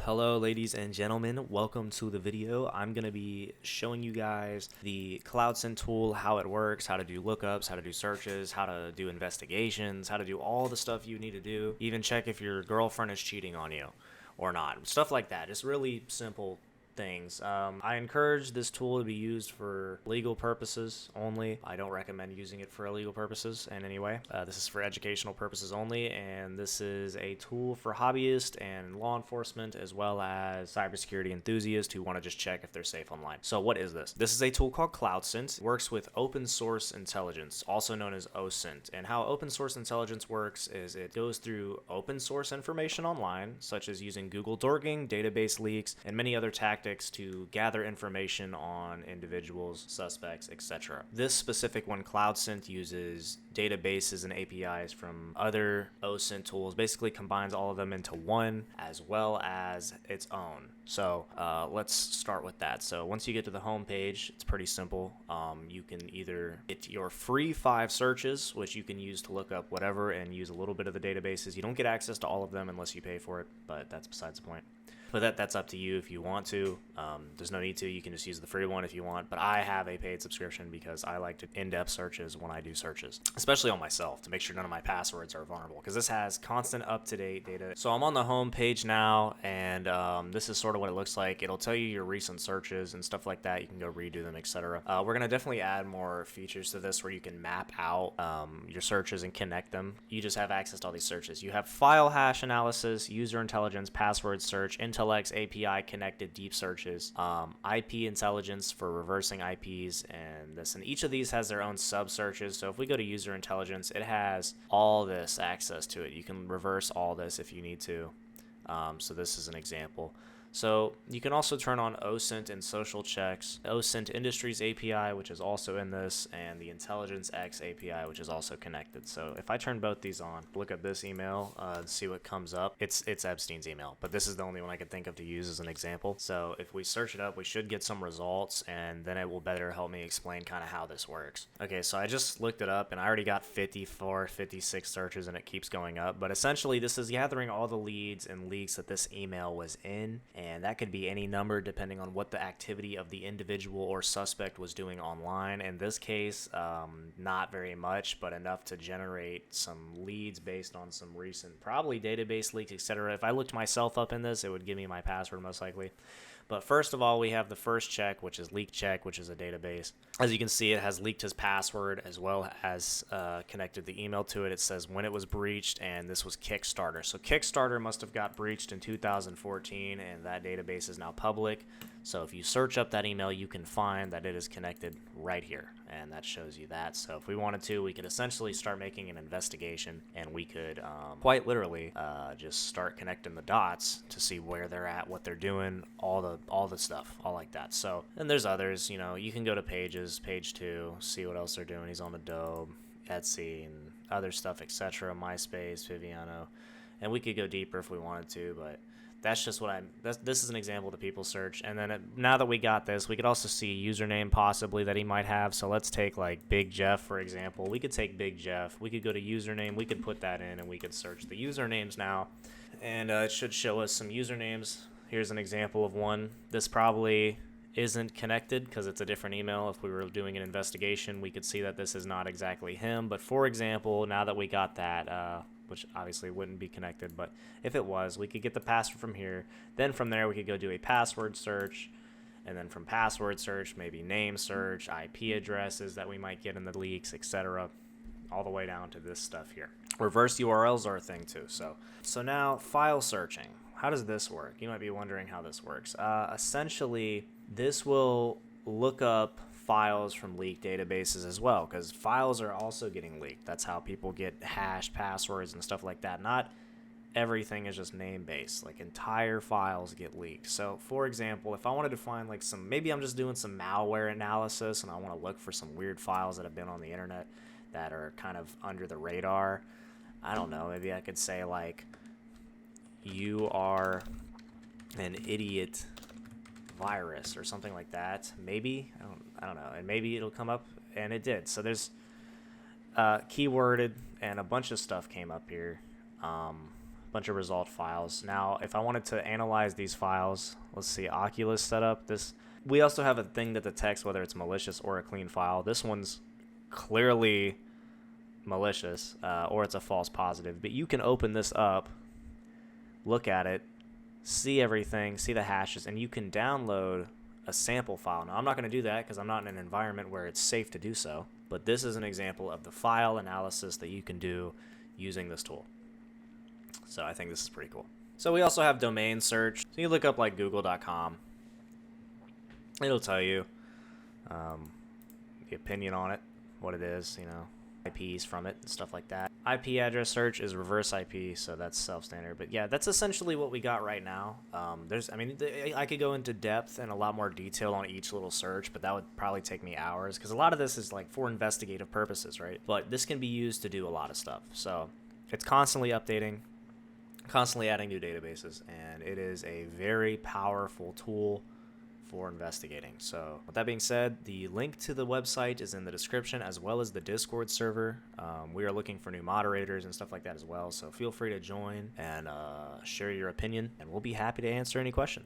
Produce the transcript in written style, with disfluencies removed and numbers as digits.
Hello ladies and gentlemen, welcome to the video. I'm going to be showing you guys the CloudSint tool, how it works, how to do lookups, how to do searches, how to do investigations, how to do all the stuff you need to do, even check if your girlfriend is cheating on you or not, stuff like that. It's really simple things. I encourage this tool to be used for legal purposes only. I don't recommend using it for illegal purposes in any way. This is for educational purposes only, and this is a tool for hobbyists and law enforcement as well as cybersecurity enthusiasts who want to just check if they're safe online. So what is this? This is a tool called CloudSint. It works with open source intelligence, also known as OSINT. And how open source intelligence works is it goes through open source information online, such as using Google dorking, database leaks, and many other tactics to gather information on individuals, suspects, etc. This specific one, CloudSint, uses databases and APIs from other OSINT tools, basically combines all of them into one as well as its own. So let's start with that. So once you get to the home page, it's pretty simple. You can either get your free 5 searches, which you can use to look up whatever and use a little bit of the databases. You don't get access to all of them unless you pay for it, but that's besides the point. But that's up to you if you want to. There's no need to. You can just use the free one if you want. But I have a paid subscription because I like to in-depth searches when I do searches, especially on myself, to make sure none of my passwords are vulnerable, because this has constant up-to-date data. So I'm on the home page now, and this is sort of what it looks like. It'll tell you your recent searches and stuff like that. You can go redo them, etc. We're going to definitely add more features to this where you can map out your searches and connect them. You just have access to all these searches. You have file hash analysis, user intelligence, password search, Intellect's API connected deep searches, IP intelligence for reversing IPs, and this. And each of these has their own sub searches. So if we go to user intelligence, it has all this access to it. You can reverse all this if you need to. So this is an example. So you can also turn on OSINT and social checks, OSINT Industries API, which is also in this, and the Intelligence X API, which is also connected. So if I turn both these on, look at this email, see what comes up. It's Epstein's email, but this is the only one I could think of to use as an example. So if we search it up, we should get some results, and then it will better help me explain kind of how this works. Okay, so I just looked it up, and I already got 54, 56 searches, and it keeps going up. But essentially, this is gathering all the leads and leaks that this email was in, and that could be any number depending on what the activity of the individual or suspect was doing online. In this case, not very much, but enough to generate some leads based on some recent, probably database leaks, etc. If I looked myself up in this, it would give me my password most likely. But first of all, we have the first check, which is leak check, which is a database. As you can see, it has leaked his password as well as connected the email to it. It says when it was breached, and this was Kickstarter. So Kickstarter must have got breached in 2014, and that database is now public. So if you search up that email, you can find that it is connected right here, and that shows you that. So if we wanted to, we could essentially start making an investigation, and we could quite literally just start connecting the dots to see where they're at, what they're doing, all the stuff, all like that. So, and there's others, you know, you can go to pages, page 2, see what else they're doing. He's on Adobe, Etsy, and other stuff, etc. MySpace, Viviano, and we could go deeper if we wanted to, but that's just what this is an example that people search. And then now that we got this, we could also see a username possibly that he might have. So let's take like Big Jeff, for example. We could take Big Jeff. We could go to username. We could put that in, and we could search the usernames now. And it should show us some usernames. Here's an example of one. This probably isn't connected because it's a different email. If we were doing an investigation, we could see that this is not exactly him. But for example, now that we got that, which obviously wouldn't be connected, but if it was, we could get the password from here. Then from there, we could go do a password search, and then from password search, maybe name search, IP addresses that we might get in the leaks, etc., all the way down to this stuff here. Reverse URLs are a thing too. So now file searching. How does this work? You might be wondering how this works. Essentially, this will look up files from leaked databases as well, because files are also getting leaked. That's how people get hashed passwords and stuff like that. Not everything is just name based. Like entire files get leaked. So for example, if I wanted to find like maybe I'm just doing some malware analysis and I want to look for some weird files that have been on the internet that are kind of under the radar. I don't know, maybe I could say like, you are an idiot virus or something like that. Maybe I don't know, and maybe it'll come up, and it did. So there's keyworded, and a bunch of stuff came up here. bunch of result files. Now, if I wanted to analyze these files, let's see, Oculus setup. We also have a thing that detects whether it's malicious or a clean file. This one's clearly malicious, or it's a false positive. But you can open this up, look at it, see everything, see the hashes, and you can download a sample file. Now, I'm not going to do that because I'm not in an environment where it's safe to do so. But this is an example of the file analysis that you can do using this tool. So I think this is pretty cool. So we also have domain search. So you look up like google.com. It'll tell you the opinion on it, what it is, you know, IPs from it and stuff like that. IP address search is reverse IP, so that's self-standard. But yeah, that's essentially what we got right now. I could go into depth and a lot more detail on each little search, but that would probably take me hours because a lot of this is like for investigative purposes, right? But this can be used to do a lot of stuff. So it's constantly updating, constantly adding new databases, and it is a very powerful tool for investigating. So with that being said, the link to the website is in the description, as well as the Discord server. We are looking for new moderators and stuff like that as well, so feel free to join and share your opinion, and we'll be happy to answer any questions.